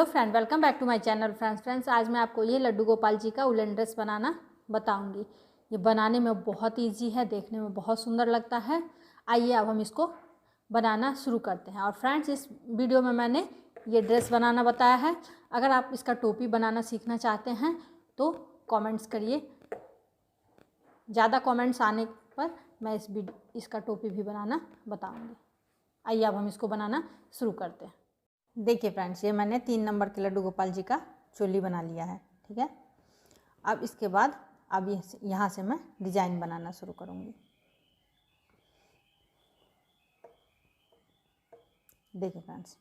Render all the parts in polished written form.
Hello friend, welcome back to my channel. Friends आज मैं आपको ये लड्डू गोपाल जी का उलन ड्रेस बनाना बताऊंगी। ये बनाने में बहुत इजी है, देखने में बहुत सुंदर लगता है। आइए अब हम इसको बनाना शुरू करते हैं। और फ्रेंड्स, इस वीडियो में मैंने ये ड्रेस बनाना बताया है। अगर आप इसका टोपी बनाना सीखना चाहते हैं तो कॉमेंट्स करिए। ज़्यादा कॉमेंट्स आने पर मैं इसका टोपी भी बनाना बताऊँगी। आइए अब हम इसको बनाना शुरू करते हैं। देखिए फ्रेंड्स, ये मैंने 3 नंबर के लड्डू गोपाल जी का चोली बना लिया है। ठीक है, अब इसके बाद अब यहाँ से मैं डिजाइन बनाना शुरू करूँगी। देखिए फ्रेंड्स,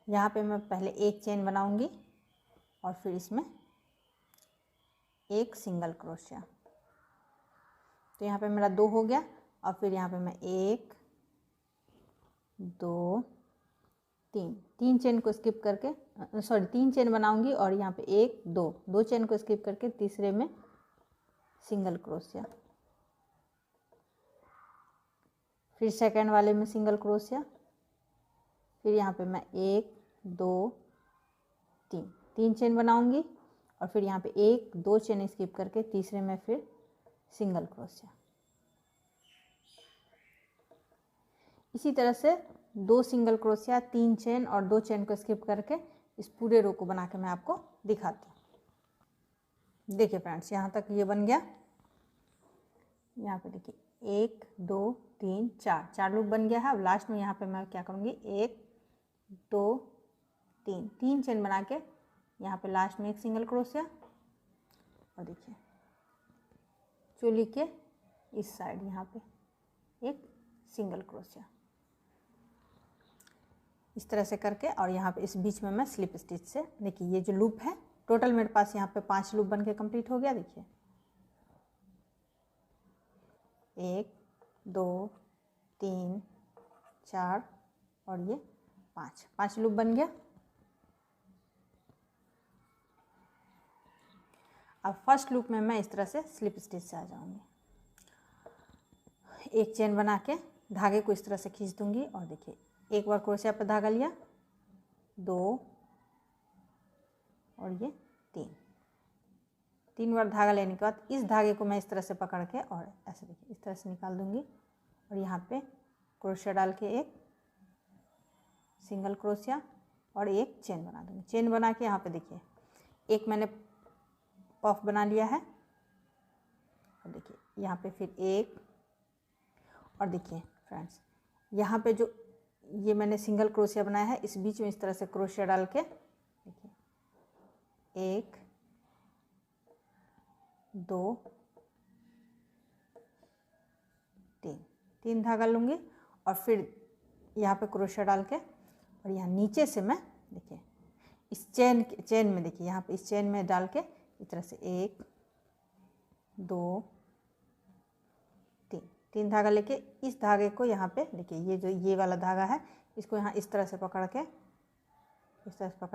यहाँ पे मैं पहले एक चेन बनाऊँगी और फिर इसमें एक सिंगल क्रोशिया। तो यहाँ पे मेरा 2 हो गया। और फिर यहाँ पे मैं 1 2 3 चेन को स्किप करके 3 चेन बनाऊंगी और यहाँ पे 1 2 चेन को स्किप करके तीसरे में सिंगल क्रोशिया, फिर सेकंड वाले में सिंगल क्रोशिया, फिर यहाँ पे मैं 1 2 3 चेन बनाऊंगी और फिर यहाँ पे 1 2 चेन स्किप करके तीसरे में फिर सिंगल क्रोशिया। इसी तरह से 2 सिंगल क्रोशिया, 3 चेन और 2 चेन को स्किप करके इस पूरे रो को बना के मैं आपको दिखाती हूँ। देखिए फ्रेंड्स, यहाँ तक ये बन गया। यहाँ पे देखिए 1 2 3 4 लूप बन गया है। अब लास्ट में यहाँ पे मैं क्या करूँगी, 1 2 3 चेन बना के यहाँ पे लास्ट में एक सिंगल क्रोशिया। और देखिए चोली के इस साइड यहाँ पे एक सिंगल क्रोशिया, इस तरह से करके। और यहाँ पे इस बीच में मैं स्लिप स्टिच से, देखिए ये जो लूप है, टोटल मेरे पास यहाँ पे 5 लूप बन के कंप्लीट हो गया। देखिए 1 2 3 4 और ये 5 लूप बन गया। अब फर्स्ट लूप में मैं इस तरह से स्लिप स्टिच से आ जाऊंगी। एक चेन बना के धागे को इस तरह से खींच दूंगी और देखिए एक बार क्रोशिया पर धागा लिया, 2 और ये 3 बार धागा लेने के बाद इस धागे को मैं इस तरह से पकड़ के और ऐसे देखिए इस तरह से निकाल दूंगी और यहाँ पे क्रोशिया डाल के एक सिंगल क्रोशिया और एक चेन बना दूंगी। चेन बना के यहाँ पे देखिए एक मैंने पफ बना लिया है और देखिए यहाँ पे फिर एक। और देखिए फ्रेंड्स, यहाँ पे जो ये मैंने सिंगल क्रोशिया बनाया है, इस बीच में इस तरह से क्रोशिया डाल के देखिए 1 2 3 धागा लूँगी और फिर यहाँ पे क्रोशिया डाल के और यहाँ नीचे से मैं देखिए इस चेन में देखिए यहाँ पे इस चेन में डाल के इस तरह से 1 2 3 धागा लेके इस धागे को यहाँ पे देखिए ये जो ये वाला धागा है, इसको यहाँ इस तरह से पकड़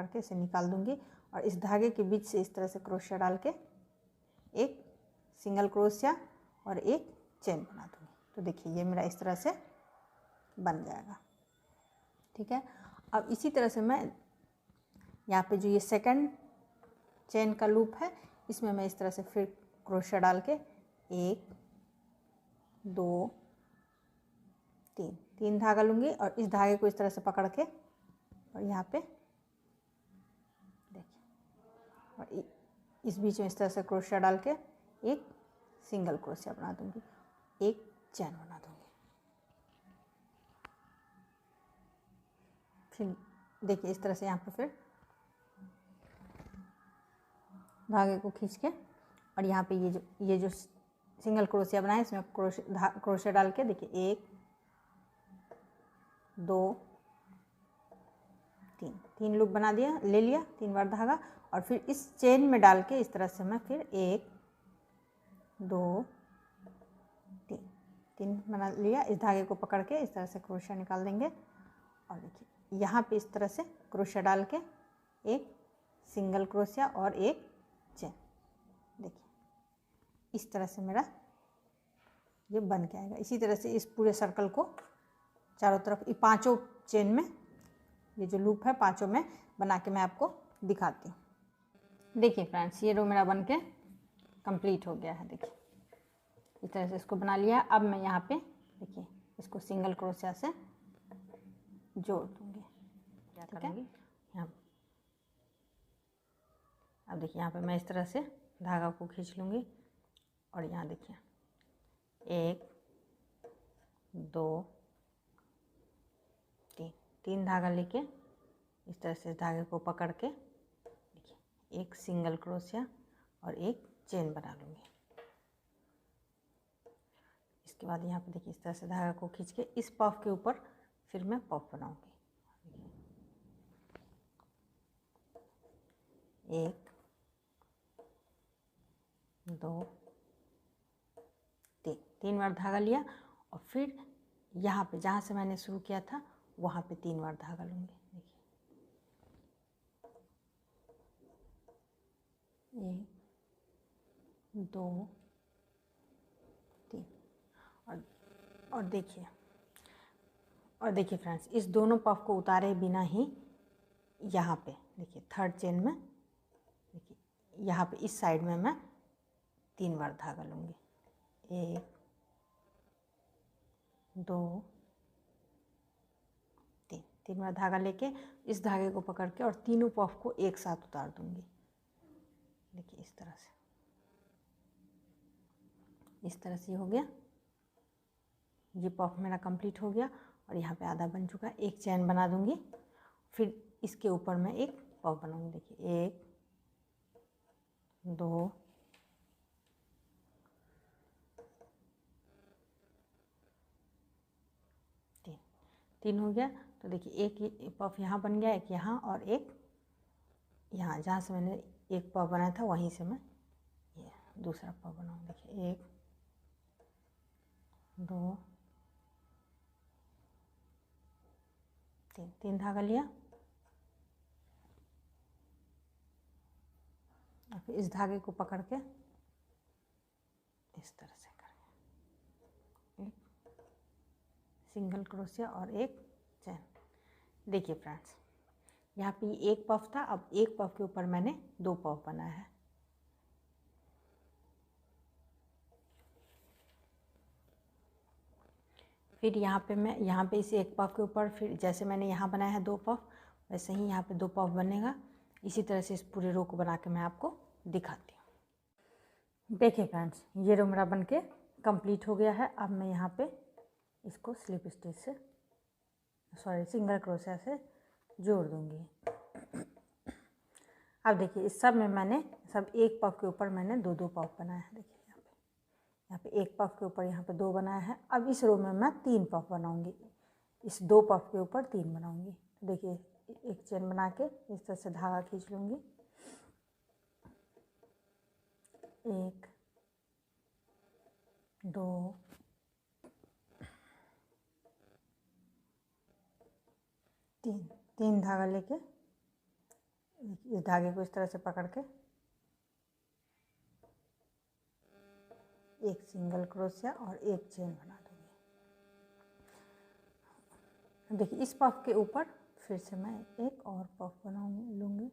के इसे निकाल दूंगी और इस धागे के बीच से इस तरह से क्रोशिया डाल के एक सिंगल क्रोशिया और एक चेन बना दूंगी। तो देखिए ये मेरा इस तरह से बन जाएगा। ठीक है, अब इसी तरह से मैं यहाँ पे जो ये सेकंड चेन का लूप है, इसमें मैं इस तरह से फिर क्रोशिया डाल के 1 2 3 धागा लूँगी और इस धागे को इस तरह से पकड़ के और यहाँ पे देखिए और इस बीच में इस तरह से क्रोशिया डाल के एक सिंगल क्रोशिया बना दूँगी, एक चेन बना दूँगी। फिर देखिए इस तरह से यहाँ पे फिर धागे को खींच के और यहाँ पे ये जो सिंगल क्रोशिया बनाए इसमें क्रोशिया डाल के देखिए 1 2 3 लूप बना दिया, ले लिया 3 बार धागा और फिर इस चेन में डाल के इस तरह से मैं फिर 1 2 3 बना लिया। इस धागे को पकड़ के इस तरह से क्रोशिया निकाल देंगे और देखिए यहाँ पे इस तरह से क्रोशिया डाल के एक सिंगल क्रोशिया और एक चेन। देखिए इस तरह से मेरा ये बन के आएगा। इसी तरह से इस पूरे सर्कल को चारों तरफ ये 5 चेन में ये जो लूप है 5 में बना के मैं आपको दिखाती हूँ। देखिए फ्रेंड्स, ये रो मेरा बन के कंप्लीट हो गया है। देखिए इस तरह से इसको बना लिया। अब मैं यहाँ पे देखिए इसको सिंगल क्रोशिया से जोड़ दूँगी। क्या करूँगी यहाँ, अब देखिए यहाँ पे मैं इस तरह से धागा को खींच लूँगी और यहाँ देखिए 1 2 3 3 धागा लेके इस तरह से धागे को पकड़ के देखिए एक सिंगल क्रोशिया और एक चेन बना लूँगी। इसके बाद यहाँ पे देखिए इस तरह से धागा को खींच के इस पफ के ऊपर फिर मैं पफ बनाऊँगी। 1 2 3 3 बार धागा लिया और फिर यहाँ पे जहाँ से मैंने शुरू किया था वहाँ पे 3 बार धागा लूँगी। देखिए 1 2 3 और देखिए फ्रेंड्स, इस दोनों पफ को उतारे बिना ही यहाँ पे देखिए थर्ड चेन में देखिए यहाँ पे इस साइड में मैं 3 बार धागा लूँगी। 1 2 3 3 बार धागा लेके इस धागे को पकड़ के और तीनों पफ को एक साथ उतार दूँगी। देखिए इस तरह से हो गया। ये पफ मेरा कंप्लीट हो गया और यहाँ पे आधा बन चुका है। एक चैन बना दूँगी, फिर इसके ऊपर मैं एक पफ बनाऊँगी। देखिए 1 2 3 3 हो गया। तो देखिए एक पफ यहाँ बन गया, एक यहाँ और एक यहाँ, जहाँ से मैंने एक पफ बनाया था वहीं से मैं ये दूसरा पफ बनाऊँगी। देखिए 1 2 3 3 धागा लिया और फिर इस धागे को पकड़ के इस तरह से करेंगे, एक सिंगल क्रोशिया और एक चैन। देखिए फ्रेंड्स, यहाँ पे एक पफ था, अब एक पफ के ऊपर मैंने 2 पफ बनाया है। फिर यहाँ पे मैं इस एक पफ के ऊपर फिर जैसे मैंने यहाँ बनाया है 2 पफ, वैसे ही यहाँ पे 2 पफ बनेगा। इसी तरह से इस पूरे रो को बना के मैं आपको दिखाती हूँ। देखिए फ्रेंड्स, ये रो मेरा बन के कंप्लीट हो गया है। अब मैं यहाँ पे इसको स्लिप स्टिच से सिंगल क्रोशिया से जोड़ दूँगी। अब देखिए इस सब में मैंने एक पफ के ऊपर मैंने 2 पफ बनाया है। देखिए यहाँ पे एक पफ के ऊपर यहाँ पे 2 बनाया है। अब इस रो में मैं 3 पफ बनाऊंगी, इस 2 पफ के ऊपर 3 बनाऊंगी। तो देखिए एक चेन बना के इस तरह से धागा खींच लूँगी। 1 2 3 धागा लेके इस धागे को इस तरह से पकड़ के एक सिंगल क्रोशिया और एक चेन बना दूँगी। देखिए इस पफ के ऊपर फिर से मैं एक और पफ लूँगी।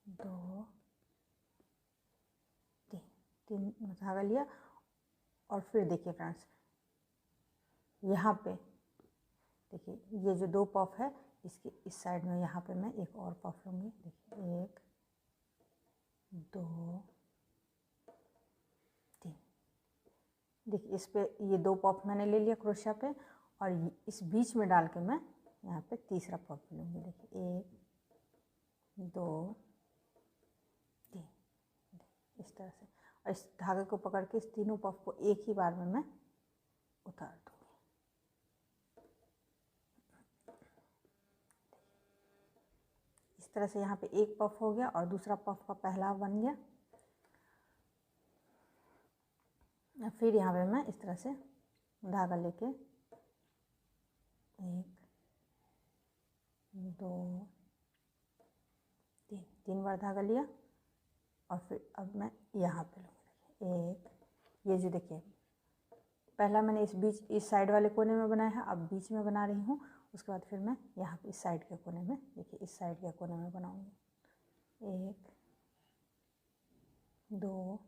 2 3 धागा लिया और फिर देखिए फ्रेंड्स, यहाँ पे देखिए ये जो 2 पफ है इसके इस साइड में यहाँ पे मैं एक और पफ लूँगी। देखिए 1 2 3। देखिए इस पे ये 2 पफ मैंने ले लिया क्रोशिया पे और इस बीच में डाल के मैं यहाँ पे तीसरा पफ लूँगी। देखिए 1 2 3 इस तरह से, और इस धागे को पकड़ के इस तीनों पफ को एक ही बार में मैं उतार दूँगी। इस तरह से यहाँ पे एक पफ हो गया और दूसरा पफ का पहला बन गया। फिर यहाँ पे मैं इस तरह से धागा लेके 1 2 3 बार धागा लिया और फिर अब मैं यहाँ पे लूँगी। 1 ये जो देखिए पहला मैंने इस साइड वाले कोने में बनाया है, अब बीच में बना रही हूँ। उसके बाद फिर मैं यहाँ पे इस साइड के कोने में, देखिए इस साइड के कोने में बनाऊँगी। 1 2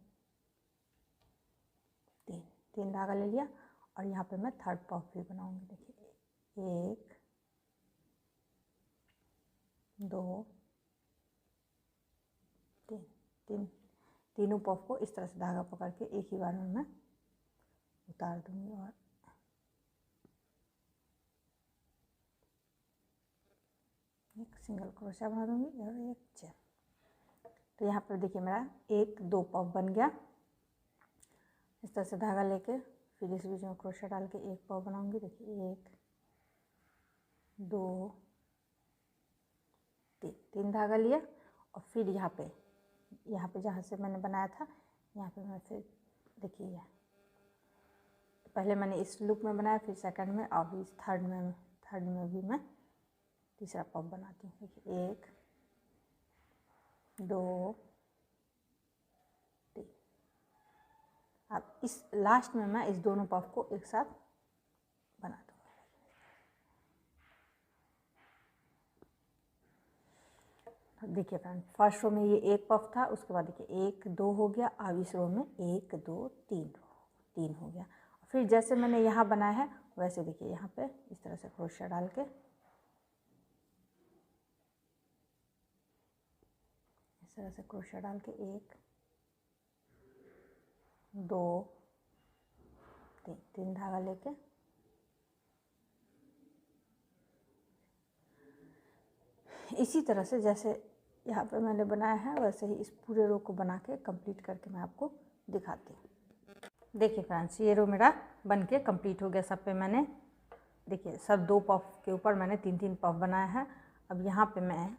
3, 3 धागा ले लिया और यहाँ पे मैं थर्ड पफ भी बनाऊँगी। देखिए 1 2 3, तीनों पफ को इस तरह से धागा पकड़ के एक ही बार में मैं उतार दूँगी और एक सिंगल क्रोशिया बना दूँगी और एक चेन। तो यहाँ पर देखिए मेरा 1 2 पफ बन गया। इस तरह से धागा लेके फिर इस बीच में क्रोशिया डाल के एक पफ बनाऊँगी। देखिए 1 2 3, 3 धागा लिया और फिर यहाँ पे जहाँ से मैंने बनाया था यहाँ पे मैं फिर देखिए पहले मैंने इस लूप में बनाया, फिर सेकंड में और इस थर्ड में भी मैं तीसरा पफ बनाती हूँ। देखिए 1 2 3। अब इस लास्ट में मैं इस दोनों पफ को एक साथ बना दूँगी। देखिए फ्रेंड, फर्स्ट रो में ये एक पफ था, उसके बाद देखिए 1 2 हो गया। अब इस रो में 1 2 3 हो गया। फिर जैसे मैंने यहाँ बनाया है वैसे देखिए यहाँ पे इस तरह से क्रोशिया डाल के इस तरह से क्रोशिया डाल के 1 2 3 धागा लेके इसी तरह से जैसे यहाँ पे मैंने बनाया है वैसे ही इस पूरे रो को बना के कंप्लीट करके मैं आपको दिखाती हूँ। देखिए फ्रेंड्स, ये रो मेरा बन के कंप्लीट हो गया। सब पे मैंने देखिए सब 2 पफ के ऊपर मैंने 3 पफ बनाया है। अब यहाँ पे मैं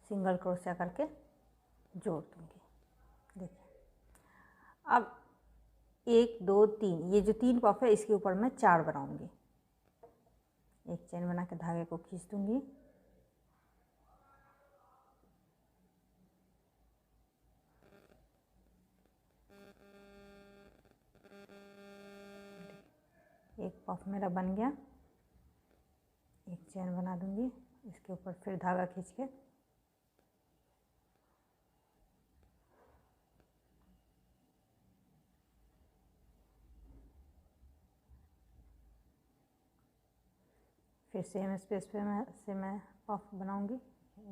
सिंगल क्रोशिया करके जोड़ दूँगी। देखिए अब 1 2 3, ये जो 3 पफ है इसके ऊपर मैं 4 बनाऊँगी। एक चेन बना के धागे को खींच दूँगी। एक पफ मेरा बन गया। एक चेन बना दूँगी, इसके ऊपर फिर धागा खींच के फिर सेम स्पेस पे मैं पफ बनाऊँगी।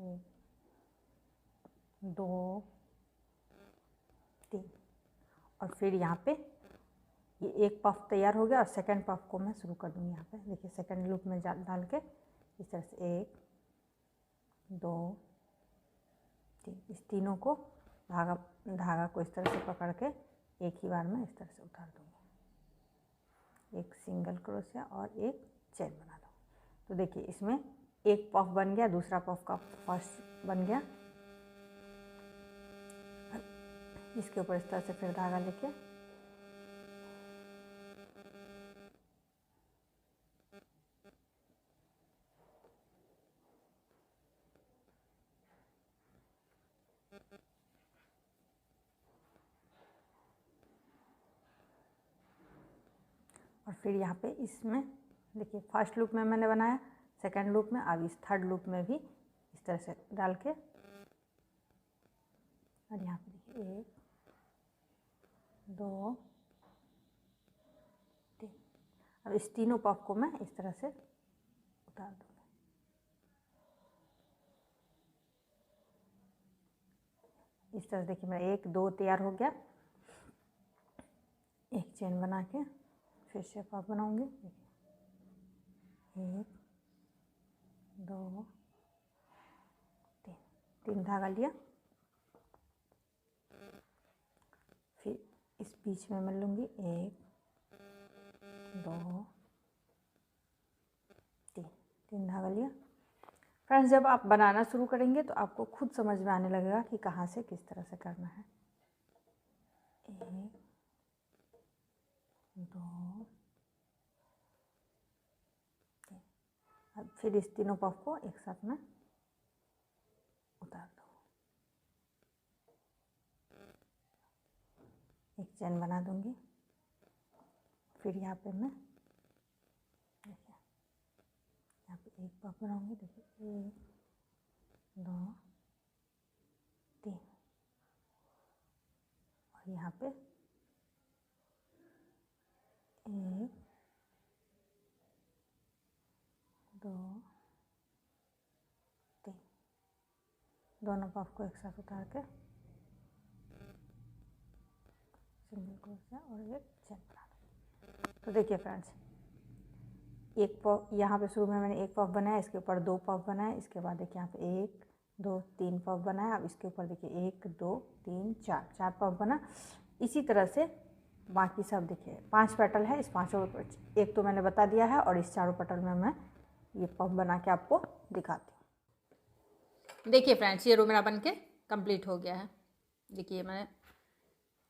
1 2 3 और फिर यहाँ पे ये एक पफ तैयार हो गया और सेकंड पफ को मैं शुरू कर दूँगी। यहाँ पे देखिए सेकंड लूप में डाल के इस तरह से 1 2 3, इस तीनों को धागा को इस तरह से पकड़ के एक ही बार में इस तरह से उतार दूँगी। एक सिंगल क्रोशिया और एक चेन बना दूँ। तो देखिए इसमें एक पफ बन गया, दूसरा पफ का फर्स्ट बन गया। इसके ऊपर इस तरह से फिर धागा लेके और फिर यहाँ पे इसमें देखिए फर्स्ट लूप में मैंने बनाया, सेकंड लूप में, अब इस थर्ड लूप में भी इस तरह से डाल के और यहाँ पे देखिए 1 2 3। अब इस तीनों पफ को मैं इस तरह से उतार दूँगी। इस तरह से देखिए मेरा 1 2 तैयार हो गया। एक चेन बना के फिर से पफ बनाऊँगी। 1 2 3 धागा लिया, फिर इस बीच में मैं लूँगी 1 2 3 धागा लिया। फ्रेंड्स, जब आप बनाना शुरू करेंगे तो आपको खुद समझ में आने लगेगा कि कहाँ से किस तरह से करना है। 1 2 3। अब फिर इस तीनों पफ को एक साथ में उतार दो। एक चेन बना दूंगी, फिर यहाँ पे मैं देखिए यहाँ पे एक पफ बनाऊंगी। देखिए 1 2 3 और यहाँ पे 1 2 3 दोनों पफ को एक साथ उतार के सिंगल क्रोशिया और एक चेन बना दूँ। तो देखिए फ्रेंड्स, एक पफ यहाँ पे शुरू में मैंने एक पफ बनाया, इसके ऊपर 2 पफ बनाए, इसके बाद देखिए यहाँ पे 1 2 3 पफ बनाया। अब इसके ऊपर देखिए 1 2 3 4 पफ बना। इसी तरह से बाकी सब देखिए 5 पेटल है। इस पाँचों एक तो मैंने बता दिया है और इस चारों पेटल में मैं ये पफ बना के आपको दिखाती हूँ। देखिए फ्रेंड्स, ये रो मेरा बन के कम्प्लीट हो गया है। देखिए मैंने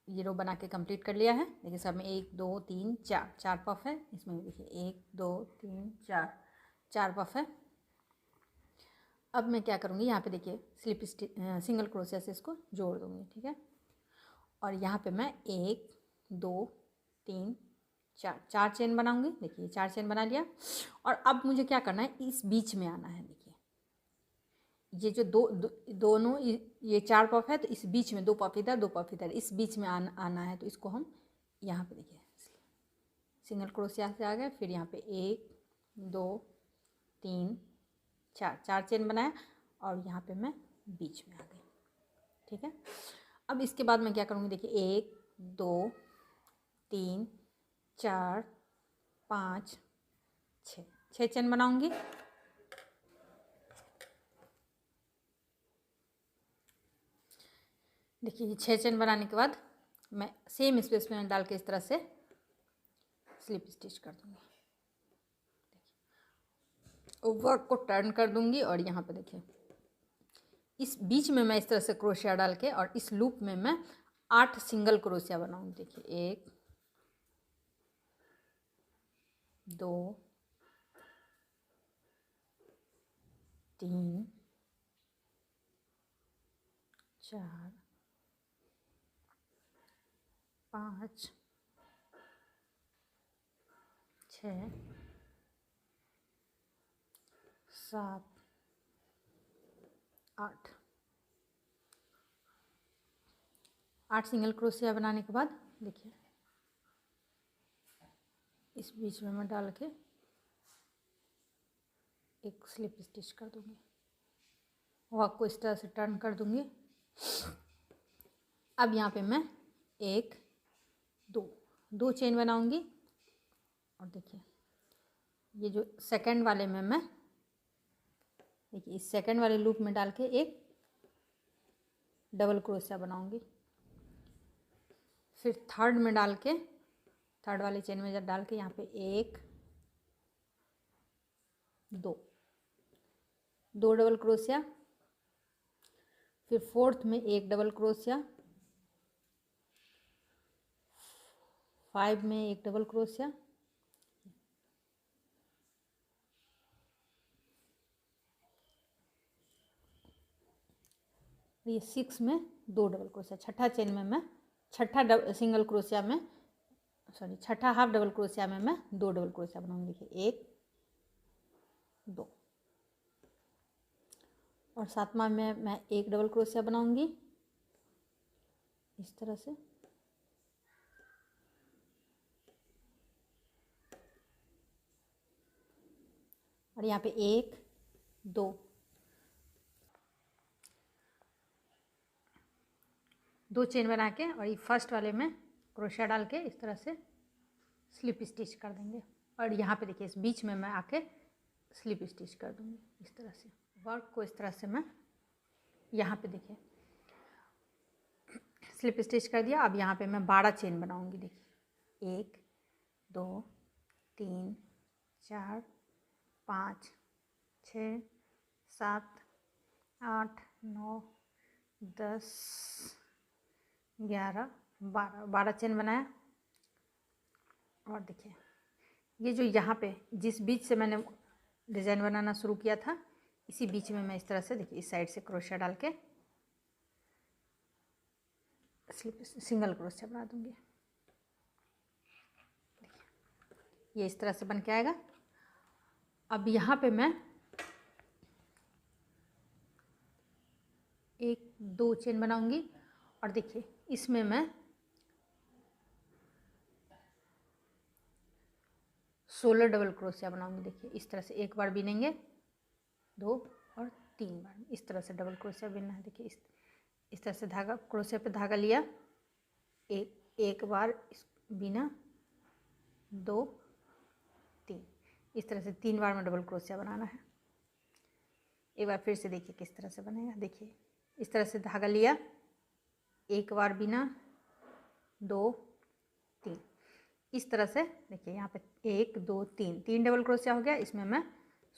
ये रो बना के कंप्लीट कर लिया है। देखिए सब में 1 2 3 4 पफ है। इसमें देखिए 1 2 3 4 पफ है। अब मैं क्या करूँगी, यहाँ पे देखिए स्लिप सिंगल क्रोशिया से इसको जोड़ दूँगी, ठीक है। और यहाँ पे मैं 1 2 3 4 चेन बनाऊँगी। देखिए 4 चेन बना लिया। और अब मुझे क्या करना है, इस बीच में आना है। देखिए ये जो दोनों ये 4 पफ है, तो इस बीच में 2 पफ इधर 2 पफ इधर, इस बीच में आना है। तो इसको हम यहाँ पे देखिए सिंगल क्रोशिया से आ गए। फिर यहाँ पे 1 2 3 4 चेन बनाया और यहाँ पे मैं बीच में आ गई, ठीक है। अब इसके बाद मैं क्या करूँगी, देखिए 1 2 3 4 5 6 चेन बनाऊँगी। देखिए ये 6 चेन बनाने के बाद मैं सेम स्पेस में डाल के इस तरह से स्लिप स्टिच कर दूँगी। देखिए वर्क को टर्न कर दूँगी और यहाँ पे देखिए इस बीच में मैं इस तरह से क्रोशिया डाल के और इस लूप में मैं 8 सिंगल क्रोशिया बनाऊँगी। देखिए 1 2 3 4 5 6 7 8 सिंगल क्रोशिया बनाने के बाद देखिए इस बीच में मैं डाल के एक स्लिप स्टिच कर दूँगी। वर्क को इस तरह से टर्न कर दूँगी। अब यहाँ पे मैं 1 2 चेन बनाऊँगी और देखिए ये जो सेकंड वाले में मैं देखिए इस सेकंड वाले लूप में डाल के एक डबल क्रोशिया बनाऊँगी। फिर थर्ड में डाल के थर्ड वाले चेन में जब डाल के यहाँ पे 1 2 डबल क्रोशिया। फिर फोर्थ में 1 डबल क्रोशिया, 5 में 1 डबल क्रोशिया, ये 6 में 2 डबल क्रोशिया। छठा चेन में मैं सिंगल क्रोशिया में छठा हाफ डबल क्रोशिया में मैं 2 डबल क्रोशिया बनाऊंगी। देखिए 1 2 और सातवां में मैं 1 डबल क्रोशिया बनाऊंगी इस तरह से। और यहाँ पे 1 2 चेन बना के और ये फर्स्ट वाले में क्रोशिया डाल के इस तरह से स्लिप स्टिच कर देंगे। और यहाँ पे देखिए इस बीच में मैं आके स्लिप स्टिच कर दूँगी इस तरह से। वर्क को इस तरह से मैं यहाँ पे देखिए स्लिप स्टिच कर दिया। अब यहाँ पे मैं 12 चेन बनाऊँगी। देखिए 1 2 3 4 5 6 7 8 9 10 11 12 चेन बनाया। और देखिए ये जो यहाँ पे जिस बीच से मैंने डिज़ाइन बनाना शुरू किया था, इसी बीच में मैं इस तरह से देखिए इस साइड से क्रोशिया डाल के सिंगल क्रोशिया बना दूँगी। ये इस तरह से बन के आएगा। अब यहाँ पे मैं 1 2 चेन बनाऊंगी और देखिए इसमें मैं 16 डबल क्रोशिया बनाऊंगी। देखिए इस तरह से एक बार बिनेंगे, 2 और 3 बार इस तरह से डबल क्रोशिया बिनना है। देखिए इस तरह से धागा, क्रोशिया पे धागा लिया, एक बार बिना, 2 3, इस तरह से 3 बार में डबल क्रोशिया बनाना है। एक बार फिर से देखिए किस तरह से बनेगा। देखिए इस तरह से धागा लिया, एक बार बिना, 2 3, इस तरह से देखिए यहाँ पे 1 2 3 डबल क्रोशिया हो गया। इसमें मैं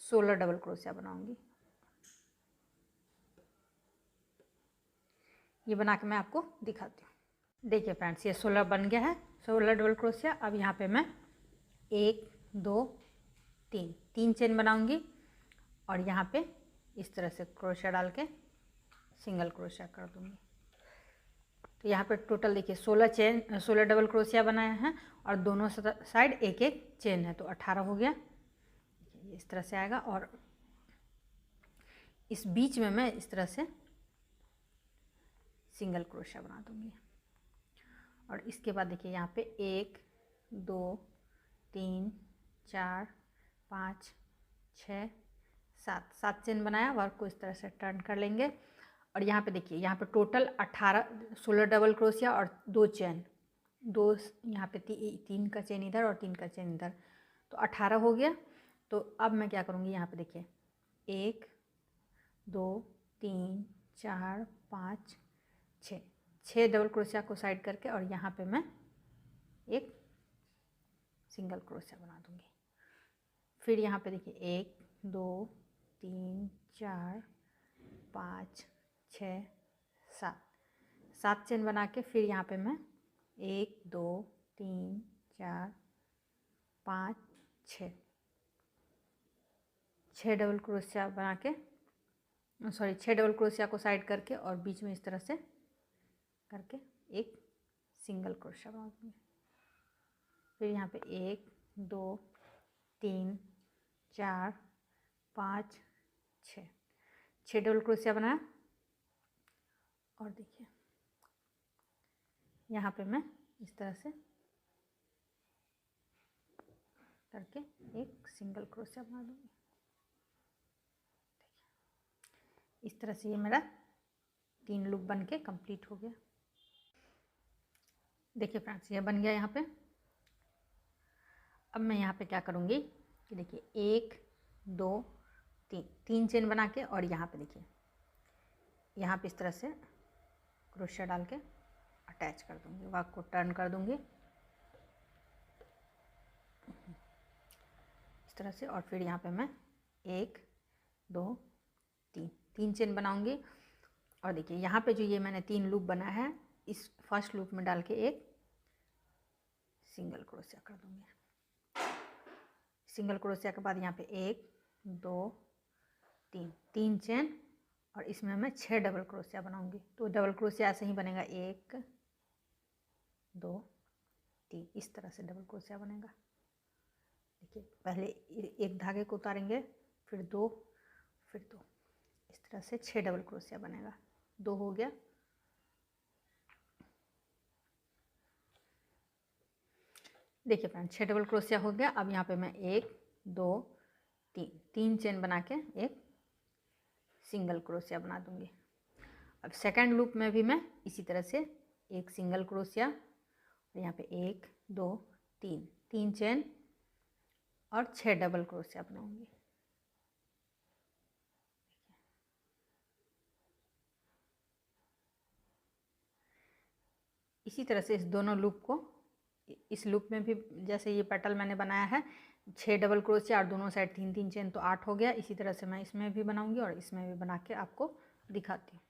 16 डबल क्रोशिया बनाऊंगी। ये बना के मैं आपको दिखाती हूँ। देखिए फ्रेंड्स ये 16 बन गया है, 16 डबल क्रोशिया। अब यहाँ पे मैं 1 2 3 चेन बनाऊंगी और यहाँ पे इस तरह से क्रोशिया डाल के सिंगल क्रोशिया कर दूंगी। तो यहाँ पे टोटल देखिए 16 डबल क्रोशिया बनाया है और दोनों साइड एक एक चेन है, तो 18 हो गया। इस तरह से आएगा और इस बीच में मैं इस तरह से सिंगल क्रोशिया बना दूंगी। और इसके बाद देखिए यहाँ पे 1 2 3 4 5 6 7 चेन बनाया। वर्क को इस तरह से टर्न कर लेंगे और यहाँ पे देखिए यहाँ पे टोटल 16 डबल क्रोशिया और 2 चेन, 2 यहाँ पे 3 का चेन इधर और 3 का चेन इधर, तो 18 हो गया। तो अब मैं क्या करूँगी, यहाँ पे देखिए 1 2 3 4 5 6 डबल क्रोशिया को साइड करके और यहाँ पे मैं एक सिंगल क्रोशिया बना दूँगी। फिर यहाँ पे देखिए 1 2 3 4 5 6 7 चेन बना के फिर यहाँ पे मैं 1 2 3 4 5 6 डबल क्रोशिया बना के, सॉरी 6 डबल क्रोशिया को साइड करके और बीच में इस तरह से करके एक सिंगल क्रोशिया बना दूँगी। फिर यहाँ पे 1 2 3 4 5 6 डबल क्रोशिया बनाया और देखिए यहाँ पे मैं इस तरह से करके एक सिंगल क्रोशिया बना दूँगी। इस तरह से ये मेरा 3 लूप बन के कंप्लीट हो गया। देखिए फ्रेंड्स ये बन गया यहाँ पे। अब मैं यहाँ पे क्या करूँगी कि देखिए 1 2 3 चेन बना के और यहाँ पे देखिए यहाँ पे इस तरह से क्रोशिया डाल के अटैच कर दूँगी, वर्क को टर्न कर दूँगी इस तरह से। और फिर यहाँ पे मैं 1 2 3 चेन बनाऊँगी और देखिए यहाँ पे जो ये मैंने 3 लूप बनाया है, इस फर्स्ट लूप में डाल के एक सिंगल क्रोशिया कर दूँगी। सिंगल क्रोशिया के बाद यहाँ पे 1 2 3 चेन और इसमें मैं 6 डबल क्रोशिया बनाऊंगी। तो डबल क्रोशिया ऐसे ही बनेगा, 1 2 3 इस तरह से डबल क्रोशिया बनेगा। देखिए पहले एक धागे को उतारेंगे, फिर 2 फिर 2, इस तरह से 6 डबल क्रोशिया बनेगा। 2 हो गया। देखिए फ्रेंड 6 डबल क्रोशिया हो गया। अब यहाँ पे मैं 1 2 3 चेन बना के एक सिंगल क्रोशिया बना दूंगी। अब सेकंड लूप में भी मैं इसी तरह से एक सिंगल क्रोशिया और यहाँ पे 1 2 3 चेन और 6 डबल क्रोशिया बनाऊंगी। इसी तरह से इस दोनों लूप को, इस लूप में भी जैसे ये पेटल मैंने बनाया है 6 डबल क्रोशिया और दोनों साइड 3 चेन, तो 8 हो गया। इसी तरह से मैं इसमें भी बनाऊंगी और इसमें भी बना के आपको दिखाती हूँ।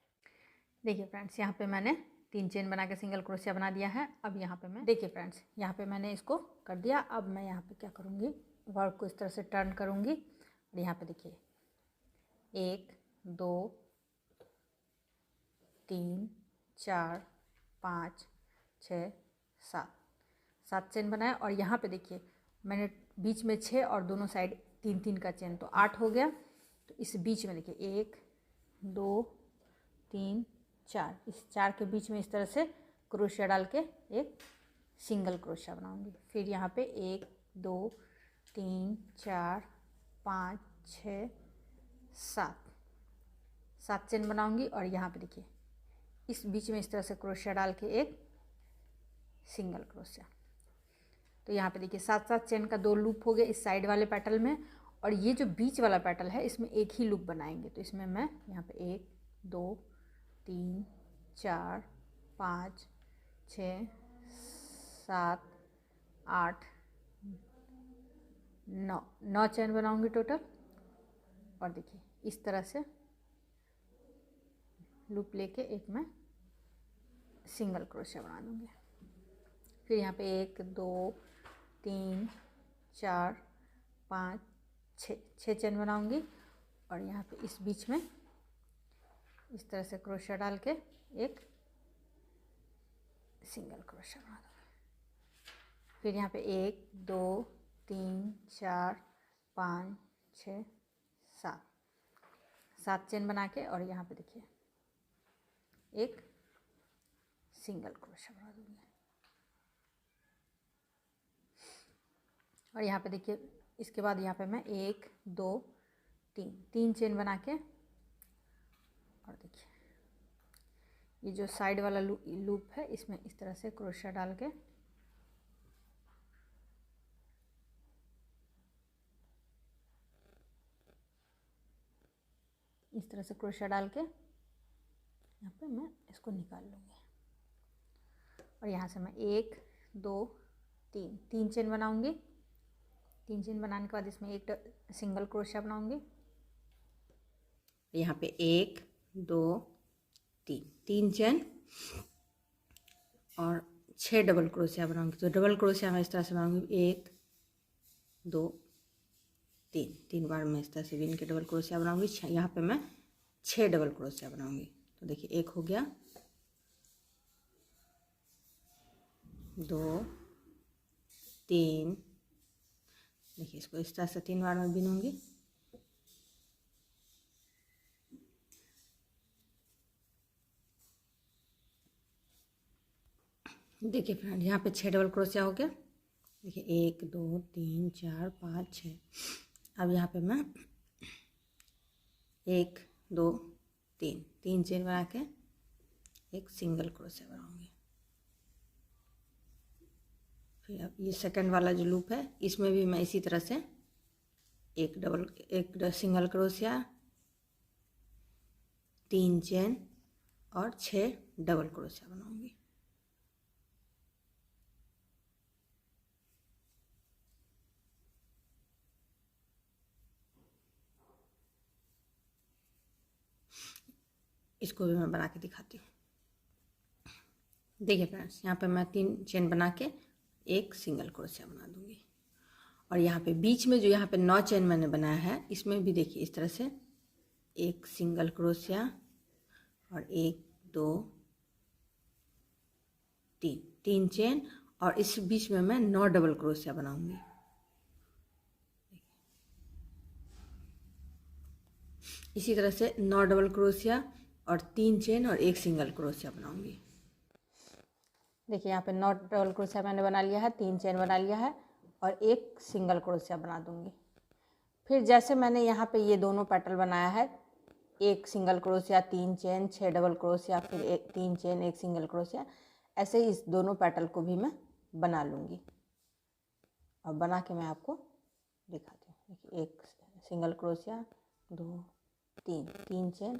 देखिए फ्रेंड्स यहाँ पे मैंने 3 चेन बना के सिंगल क्रोशिया बना दिया है। अब यहाँ पे मैं, देखिए फ्रेंड्स यहाँ पे मैंने इसको कर दिया। अब मैं यहाँ पे क्या करूँगी, वर्क को इस तरह से टर्न करूँगी और यहाँ पे देखिए 1 2 3 4 5 6 7 चेन बनाया और यहाँ पे देखिए मैंने बीच में 6 और दोनों साइड 3-3 का चेन, तो 8 हो गया। तो इस बीच में देखिए 1 2 3 4, इस 4 के बीच में इस तरह से क्रोशिया डाल के एक सिंगल क्रोशिया बनाऊंगी। फिर यहाँ पे 1 2 3 4 5 6 7 चेन बनाऊंगी और यहाँ पे देखिए इस बीच में इस तरह से क्रोशिया डाल के एक सिंगल क्रोशिया। तो यहाँ पे देखिए 7 चेन का 2 लूप हो गया इस साइड वाले पेटल में, और ये जो बीच वाला पेटल है इसमें एक ही लूप बनाएंगे। तो इसमें मैं यहाँ पे 1 2 3 4 5 6 7 8 9 चेन बनाऊंगी टोटल। और देखिए इस तरह से लूप लेके एक मैं सिंगल क्रोशिया बना दूंगी। फिर यहाँ पे 1 2 3 4 5 6 चेन बनाऊंगी और यहाँ पे इस बीच में इस तरह से क्रोशिया डाल के एक सिंगल क्रोशिया बना दूंगी। फिर यहाँ पे 1 2 3 4 5 6 7 चेन बना के और यहाँ पे देखिए एक सिंगल क्रोशिया बना दूंगी। और यहाँ पे देखिए इसके बाद यहाँ पे मैं 1 2 3 चेन बना के, और देखिए ये जो साइड वाला लूप है इसमें इस तरह से क्रोशिया डाल के इस तरह से क्रोशिया डाल के यहाँ पे मैं इसको निकाल लूँगी। और यहाँ से मैं 1 2 3 चेन बनाऊँगी। 3 चेन बनाने के बाद इसमें एक सिंगल क्रोशिया बनाऊँगी। यहाँ पे 1 2 3 चेन और 6 डबल क्रोशिया बनाऊँगी। तो डबल क्रोशिया मैं इस तरह से बनाऊँगी 1 2 3 बार मैं इस तरह से बीन के डबल क्रोशिया बनाऊँगी। यहाँ पे मैं 6 डबल क्रोशिया बनाऊँगी। तो देखिए 1 हो गया, 2 3, देखिए इसको इस तरह से 3 बार में बीनूंगी। देखिए फ्रेंड यहाँ पे 6 डबल क्रोशिया हो गया। देखिए 1 2 3 4 5 6। अब यहाँ पे मैं 1 2 3 चेन बना के एक सिंगल क्रोशिया बनाऊंगी। फिर अब ये सेकंड वाला जो लूप है इसमें भी मैं इसी तरह से एक सिंगल क्रोशिया, 3 चेन और 6 डबल क्रोशिया बनाऊंगी। इसको भी मैं बना के दिखाती हूँ। देखिए फ्रेंड्स यहाँ पे मैं 3 चेन बना के एक सिंगल क्रोशिया बना दूंगी। और यहाँ पे बीच में जो यहाँ पे 9 चेन मैंने बनाया है इसमें भी देखिए इस तरह से एक सिंगल क्रोशिया और 1 2 3 चेन, और इस बीच में मैं 9 डबल क्रोशिया बनाऊंगी। इसी तरह से 9 डबल क्रोशिया और 3 चेन और एक सिंगल क्रोशिया बनाऊंगी। देखिए यहाँ पे 9 डबल क्रोशिया मैंने बना लिया है, 3 चेन बना लिया है और एक सिंगल क्रोशिया बना दूंगी। फिर जैसे मैंने यहाँ पे ये दोनों पेटल बनाया है, एक single crochet 3 chain 6 double crochet, फिर एक 3 चेन एक सिंगल क्रोशिया, ऐसे ही इस दोनों पेटल को भी मैं बना लूँगी। और बना के मैं आपको दिखाती हूँ। देखिए एक सिंगल क्रोशिया 2 3 चेन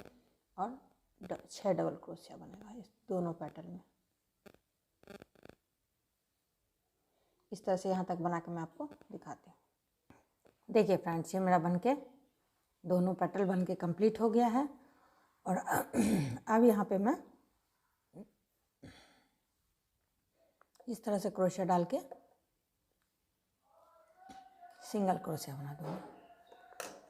और 6 डबल क्रोशिया बनेगा इस दोनों पेटल में। इस तरह से यहाँ तक बना के मैं आपको दिखाती हूँ। देखिए फ्रेंड्स ये मेरा बनके दोनों पेटल बनके कंप्लीट हो गया है। और अब यहाँ पे मैं इस तरह से क्रोशिया डाल के सिंगल क्रोशिया बना दूँगी।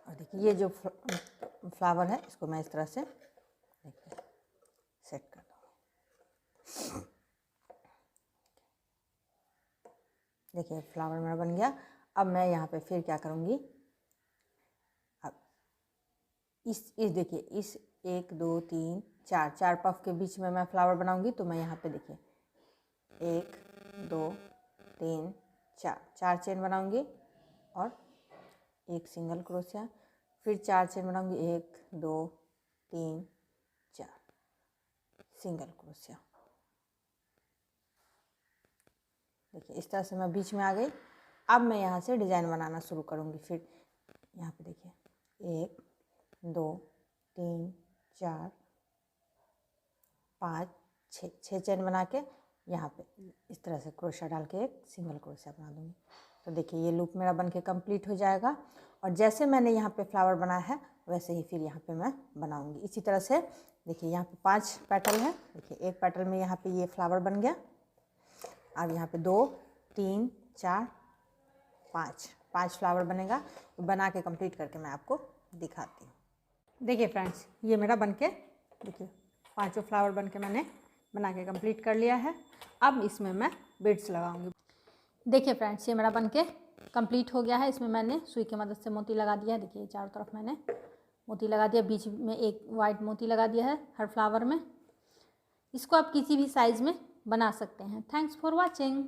और देखिए ये जो फ्लावर है इसको मैं इस तरह से देखिए सेट कर दूँगी। देखिए फ्लावर मेरा बन गया। अब मैं यहाँ पे फिर क्या करूँगी, अब इस देखिए इस 1 2 3 4 पफ के बीच में मैं फ्लावर बनाऊँगी। तो मैं यहाँ पे देखिए 1 2 3 4 चेन बनाऊँगी और एक सिंगल क्रोशिया, फिर 4 चेन बनाऊँगी, 1 2 3 4 सिंगल क्रोशिया। देखिए इस तरह से मैं बीच में आ गई। अब मैं यहाँ से डिज़ाइन बनाना शुरू करूँगी। फिर यहाँ पे देखिए 1 2 3 4 5 6 चेन बना के यहाँ पे इस तरह से क्रोशिया डाल के एक सिंगल क्रोशिया बना दूँगी। तो देखिए ये लूप मेरा बनके कंप्लीट हो जाएगा। और जैसे मैंने यहाँ पे फ्लावर बनाया है वैसे ही फिर यहाँ पे मैं बनाऊँगी। इसी तरह से देखिए यहाँ पे 5 पेटल है। देखिए एक पेटल में यहाँ पे ये फ्लावर बन गया। अब यहाँ पे 2 3 4 5 फ्लावर बनेगा। तो बना के कंप्लीट करके मैं आपको दिखाती हूँ। देखिए फ्रेंड्स, ये मेरा बनके देखिए 5 फ्लावर बनके मैंने बना के कंप्लीट कर लिया है। अब इसमें मैं बीड्स लगाऊंगी। देखिए फ्रेंड्स, ये मेरा बनके कंप्लीट हो गया है। इसमें मैंने सुई की मदद से मोती लगा दिया है। देखिए चारों तरफ मैंने मोती लगा दिया, बीच में एक वाइट मोती लगा दिया है हर फ्लावर में। इसको आप किसी भी साइज़ में बना सकते हैं। Thanks for watching.